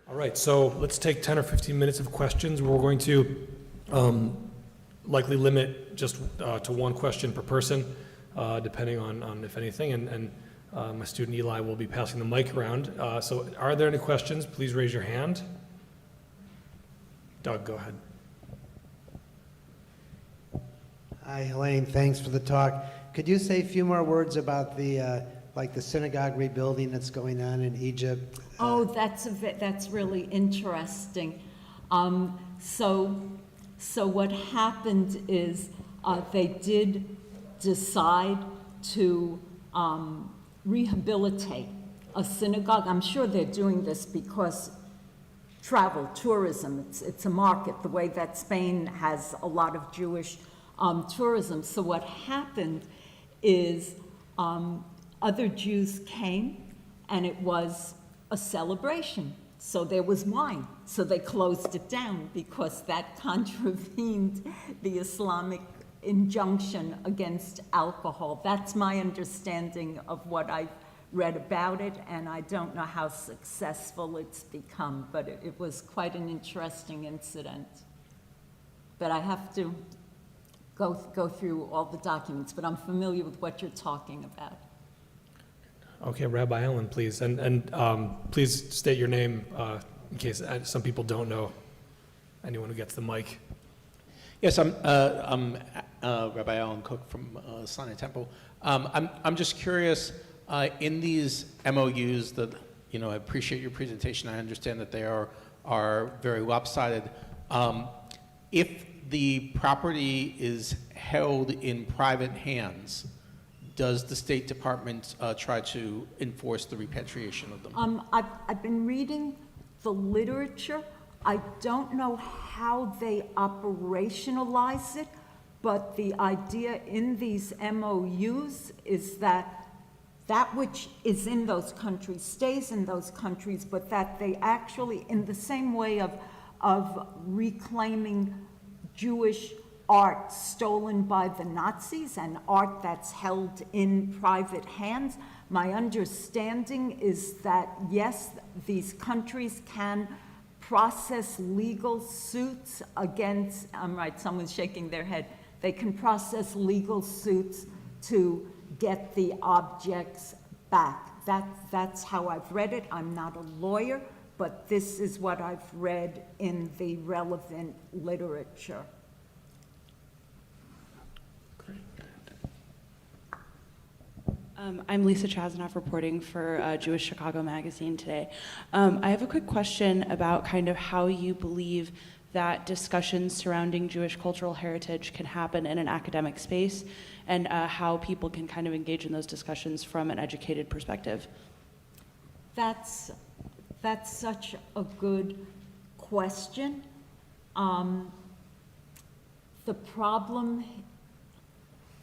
All right, so let's take 10 or 15 minutes of questions. We're going to likely limit just to one question per person, depending on if anything, and my student Eli will be passing the mic around. So are there any questions? Please raise your hand. Doug, go ahead. Hi, Helaine, thanks for the talk. Could you say a few more words about the the synagogue rebuilding that's going on in Egypt? Oh, that's really interesting. So what happened is they did decide to rehabilitate a synagogue. I'm sure they're doing this because travel, tourism, it's a market, the way that Spain has a lot of Jewish tourism. So what happened is other Jews came, and it was a celebration. So there was wine. So they closed it down because that contravened the Islamic injunction against alcohol. That's my understanding of what I've read about it, and I don't know how successful it's become, but it was quite an interesting incident. But I have to go through all the documents, but I'm familiar with what you're talking about. Okay, Rabbi Allen, please, and please state your name in case some people don't know anyone who gets the mic. Yes, I'm Rabbi Alan Cook from Sinai Temple. I'm just curious, in these MOUs that, I appreciate your presentation. I understand that they are very lopsided. If the property is held in private hands, does the State Department try to enforce the repatriation of them? I've been reading the literature. I don't know how they operationalize it, but the idea in these MOUs is that which is in those countries stays in those countries, but that they actually, in the same way of reclaiming Jewish art stolen by the Nazis and art that's held in private hands, my understanding is that, yes, these countries can process legal suits against, I'm right, someone's shaking their head, they can process legal suits to get the objects back. That's how I've read it. I'm not a lawyer, but this is what I've read in the relevant literature. I'm Lisa Chasanoff reporting for Jewish Chicago Magazine today. I have a quick question about kind of how you believe that discussions surrounding Jewish cultural heritage can happen in an academic space, and how people can kind of engage in those discussions from an educated perspective. That's such a good question. The problem,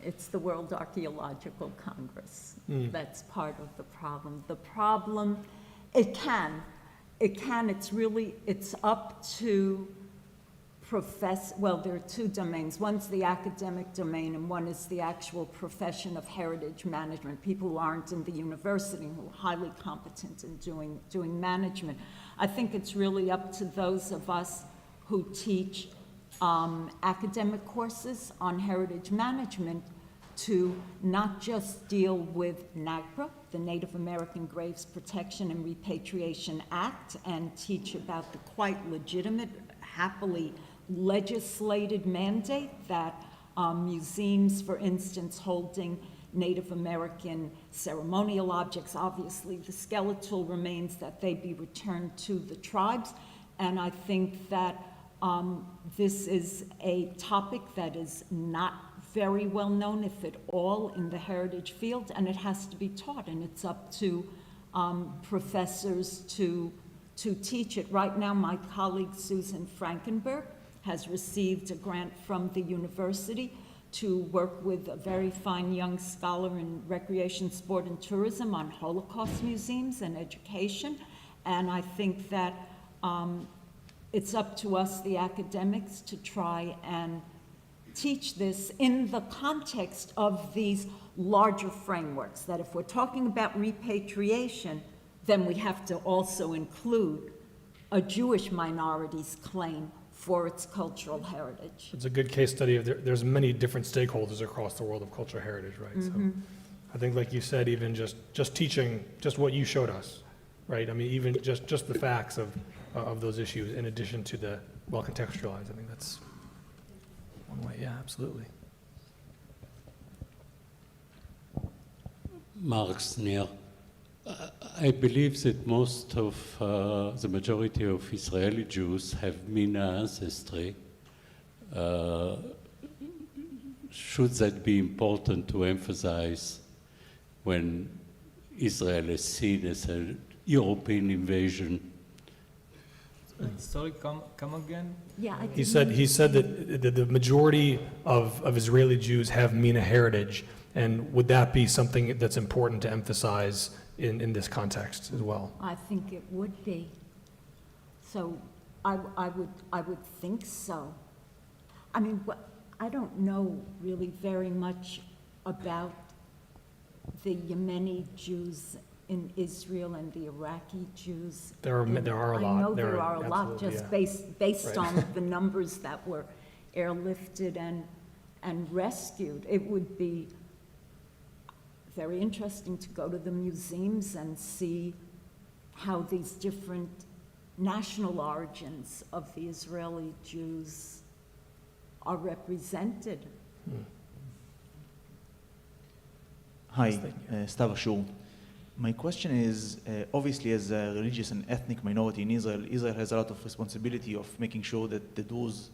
it's the World Archaeological Congress. That's part of the problem. The problem, it's up to there are two domains. One's the academic domain, and one is the actual profession of heritage management, people who aren't in the university, who are highly competent in doing management. I think it's really up to those of us who teach academic courses on heritage management to not just deal with NAGPRA, the Native American Graves Protection and Repatriation Act, and teach about the quite legitimate, happily legislated mandate that museums, for instance, holding Native American ceremonial objects, obviously the skeletal remains, that they be returned to the tribes. And I think that this is a topic that is not very well known, if at all, in the heritage field, and it has to be taught, and it's up to professors to teach it. Right now, my colleague Susan Frankenberg has received a grant from the university to work with a very fine young scholar in recreation, sport, and tourism on Holocaust museums and education. And I think that it's up to us, the academics, to try and teach this in the context of these larger frameworks, that if we're talking about repatriation, then we have to also include a Jewish minority's claim for its cultural heritage. It's a good case study of there's many different stakeholders across the world of cultural heritage, right? So I think, like you said, even just teaching just what you showed us, right? I mean, even just the facts of those issues, in addition to the well contextualized. I think that's one way. Yeah, absolutely. Mark Sneer. I believe that most of the majority of Israeli Jews have Mina ancestry. Should that be important to emphasize when Israel is seen as a European invasion? Sorry, come again? Yeah, I He said that the majority of Israeli Jews have Mina heritage, and would that be something that's important to emphasize in this context as well? I think it would be. So I would think so. I mean, I don't know really very much about the Yemeni Jews in Israel and the Iraqi Jews. There are a lot. I know there are a lot, absolutely, just yeah. based Right. on the numbers that were airlifted and rescued. It would be very interesting to go to the museums and see how these different national origins of the Israeli Jews are represented. Hi, Stav Ashur. My question is, obviously as a religious and ethnic minority in Israel, Israel has a lot of responsibility of making sure that the Druze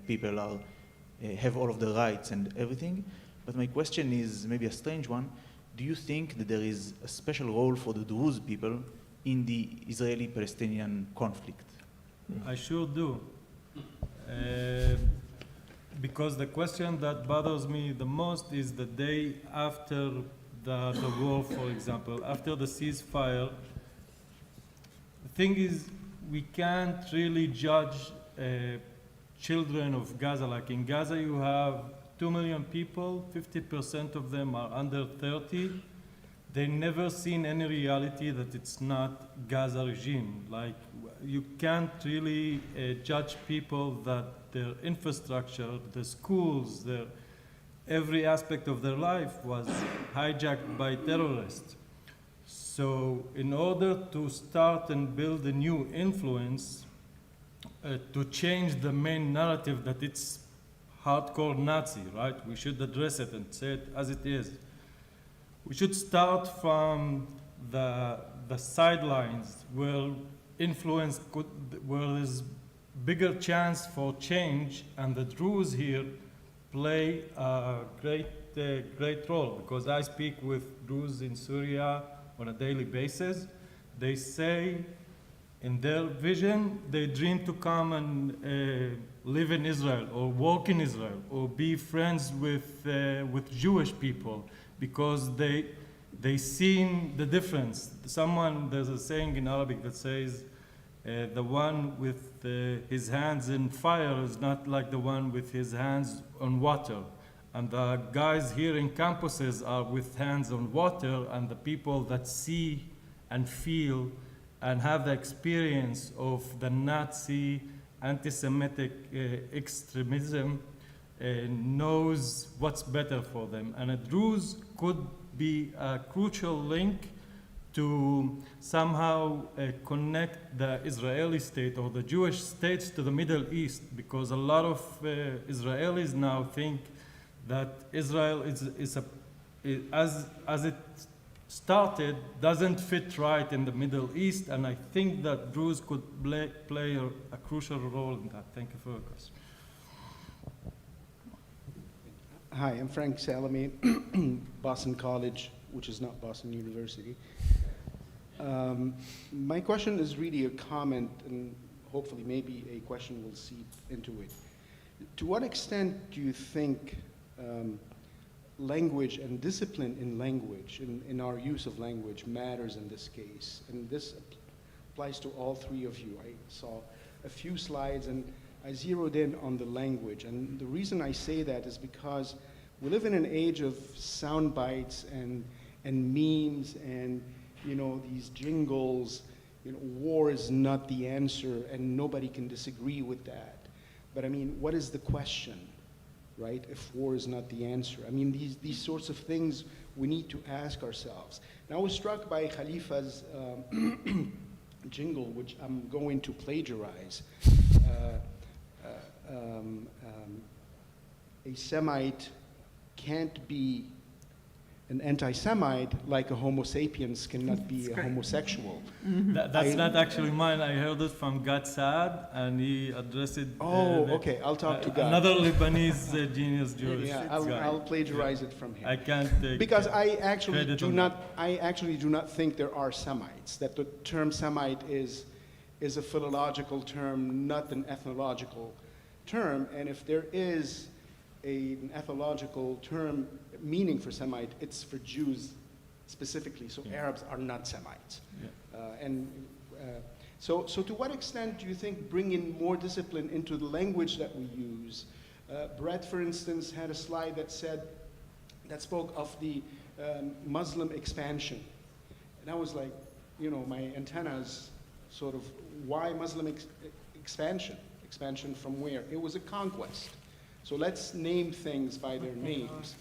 people have all of the rights and everything. But my question is maybe a strange one. Do you think that there is a special role for the Druze people in the Israeli-Palestinian conflict? I sure do. Because the question that bothers me the most is the day after the war, for example, after the ceasefire. The thing is, we can't really judge children of Gaza. Like in Gaza, you have 2 million people, 50% of them are under 30. They never seen any reality that it's not Gaza regime. Like, you can't really judge people that their infrastructure, the schools, every aspect of their life was hijacked by terrorists. So in order to start and build a new influence, to change the main narrative that it's hardcore Nazi, right? We should address it and say it as it is. We should start from the sidelines where influence where there's bigger chance for change, and the Druze here play a great role, because I speak with Druze in Syria on a daily basis. They say in their vision, they dream to come and live in Israel or work in Israel or be friends with Jewish people, because they seen the difference. There's a saying in Arabic that says, the one with his hands in fire is not like the one with his hands on water. And the guys here in campuses are with hands on water, and the people that see and feel and have the experience of the Nazi anti-Semitic extremism knows what's better for them. And a Druze could be a crucial link to somehow connect the Israeli state or the Jewish states to the Middle East, because a lot of Israelis now think that Israel as it started doesn't fit right in the Middle East, and I think that Druze could play a crucial role in that. Thank you for your question. Hi, I'm Frank Salameh, Boston College, which is not Boston University. My question is really a comment, and hopefully maybe a question will seep into it. To what extent do you think language and discipline in language, in our use of language, matters in this case? And this applies to all three of you. I saw a few slides and I zeroed in on the language. And the reason I say that is because we live in an age of sound bites and memes and these jingles, war is not the answer, and nobody can disagree with that. But I mean, what is the question, right? If war is not the answer, I mean, these sorts of things we need to ask ourselves. And I was struck by Khalifa's jingle, which I'm going to plagiarize. A Semite can't be an anti-Semite like a Homo sapiens cannot be a homosexual. That's not actually mine. I heard it from Gad Saad, and he addressed it. Okay, I'll talk to Gad. Another Lebanese genius Jewish Yeah, guy. I'll plagiarize it from him. I can't Because I actually credit do on not. I actually do not think there are Semites. That the term Semite is a philological term, not an ethnological term. And if there is an ethnological term meaning for Semite, it's for Jews specifically. So Arabs are not Semites. So to what extent do you think bringing more discipline into the language that we use? Brett, for instance, had a slide that spoke of the Muslim expansion. And I was like, my antennas sort of, why Muslim expansion? Expansion from where? It was a conquest. So let's name things by their names,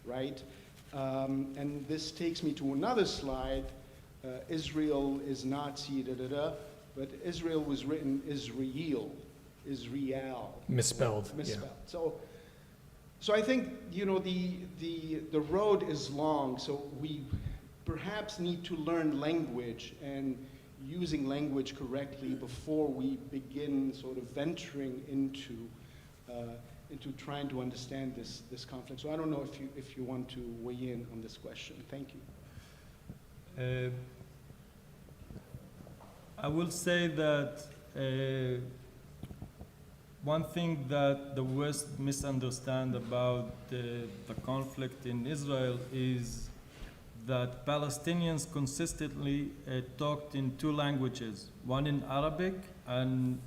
right? And this takes me to another slide. Israel is Nazi, but Israel was written Israel. Misspelled. Misspelled. Yeah. So I think, the road is long, so we perhaps need to learn language and using language correctly before we begin sort of venturing into trying to understand this conflict. So I don't know if you want to weigh in on this question. Thank you. I will say that one thing that the West misunderstands about the conflict in Israel is that Palestinians consistently talked in two languages, one in Arabic and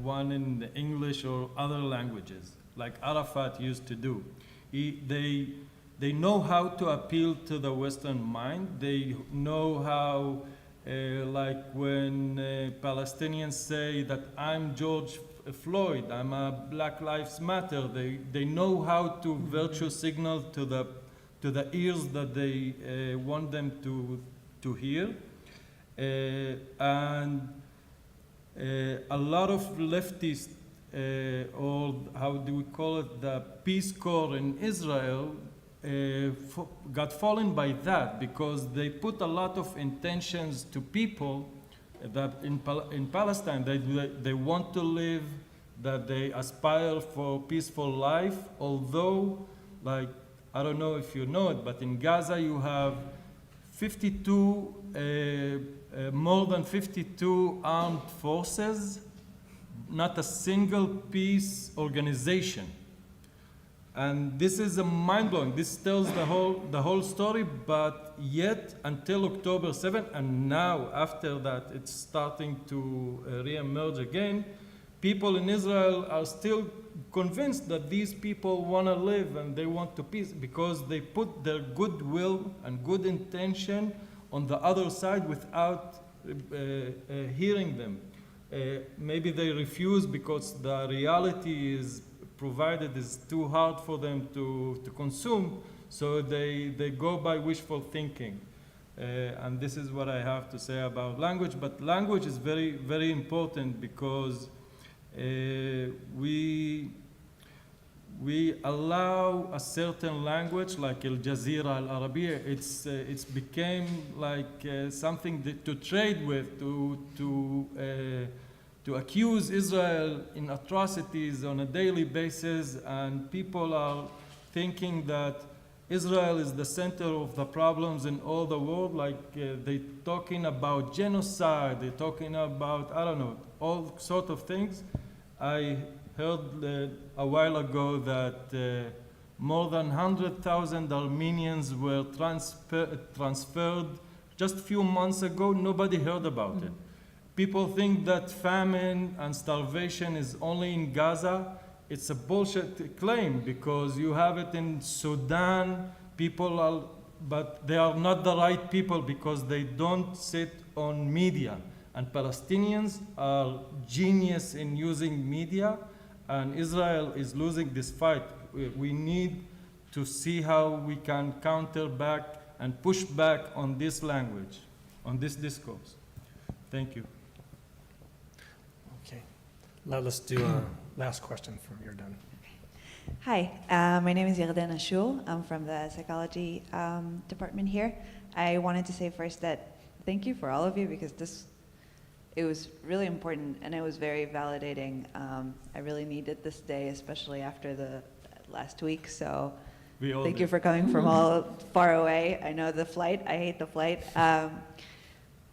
one in English or other languages, like Arafat used to do. They know how to appeal to the Western mind. They know how, like when Palestinians say that I'm George Floyd, I'm a Black Lives Matter, they know how to virtue signal to the ears that they want them to hear. And a lot of leftists, or how do we call it, the Peace Corps in Israel, got fallen by that because they put a lot of intentions to people that in Palestine they want to live, that they aspire for peaceful life, although, like, I don't know if you know it, but in Gaza you have more than 52 armed forces, not a single peace organization. And this is a mind-blowing. This tells the whole story, but yet until October 7th, and now after that it's starting to re-emerge again, people in Israel are still convinced that these people want to live and they want to peace because they put their goodwill and good intention on the other side without hearing them. Maybe they refuse because the reality is provided is too hard for them to consume, so they go by wishful thinking. And this is what I have to say about language. But language is very, very important because we allow a certain language like Al Jazeera, Al Arabiya. It's became like something to trade with, to accuse Israel in atrocities on a daily basis, and people are thinking that Israel is the center of the problems in all the world, like they're talking about genocide, they're talking about, I don't know, all sort of things. I heard a while ago that more than 100,000 Armenians were transferred just a few months ago. Nobody heard about it. People think that famine and starvation is only in Gaza. It's a bullshit claim because you have it in Sudan. People are, but they are not the right people because they don't sit on media. And Palestinians are genius in using media, and Israel is losing this fight. We need to see how we can counter back and push back on this language, on this discourse. Thank you. Okay. Let's do a last question from your done. Hi, my name is Yarden Ashur. I'm from the psychology department here. I wanted to say first that thank you for all of you because it was really important and it was very validating. I really needed this day, especially after the last week. So thank you for coming from all far away. I know the flight. I hate the flight.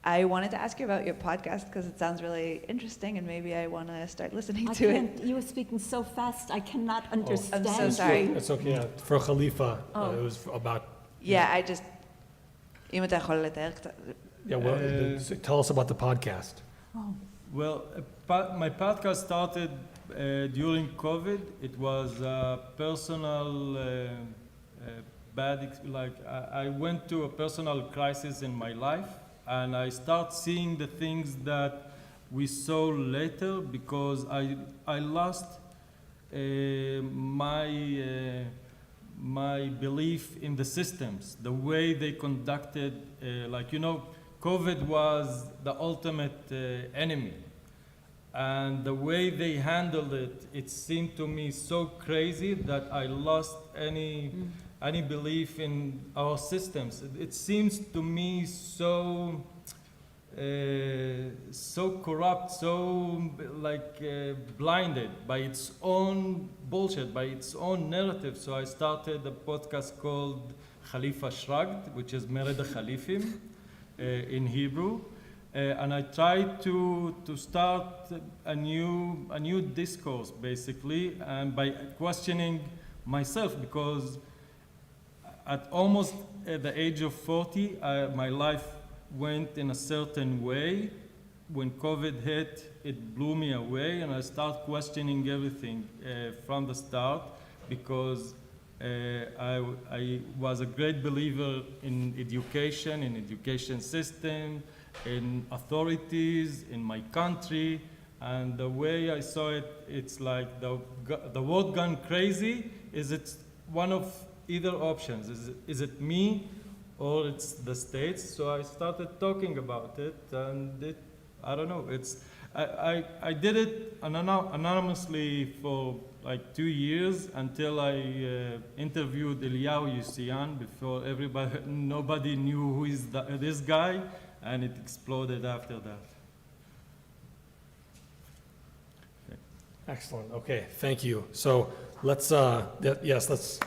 I wanted to ask you about your podcast because it sounds really interesting and maybe I want to start listening to it. You were speaking so fast, I cannot understand. I'm so sorry. It's okay. Yeah. For Khalifa, it was about... Yeah, I just... אם אתה יכול לתאר קצת... Yeah, well, tell us about the podcast. Well, my podcast started during COVID. It was a personal I went to a personal crisis in my life, and I start seeing the things that we saw later because I lost my belief in the systems, the way they conducted, COVID was the ultimate enemy. And the way they handled it, it seemed to me so crazy that I lost any belief in our systems. It seems to me so corrupt, so blinded by its own bullshit, by its own narrative. So I started a podcast called Khalifa Shrugged, which is Mered Khalifim in Hebrew. And I tried to start a new discourse, basically, and by questioning myself, because at almost at the age of 40, my life went in a certain way. When COVID hit, it blew me away, and I started questioning everything from the start, because I was a great believer in education system, in authorities, in my country, and the way I saw it, it's like the world gone crazy. Is it one of either options? Is it me or it's the States? So I started talking about it, and I don't know. I did it anonymously for like 2 years until I interviewed Eliyahu Yusian before nobody knew who is this guy. And it exploded after that. Excellent. Okay, thank you. So let's, let's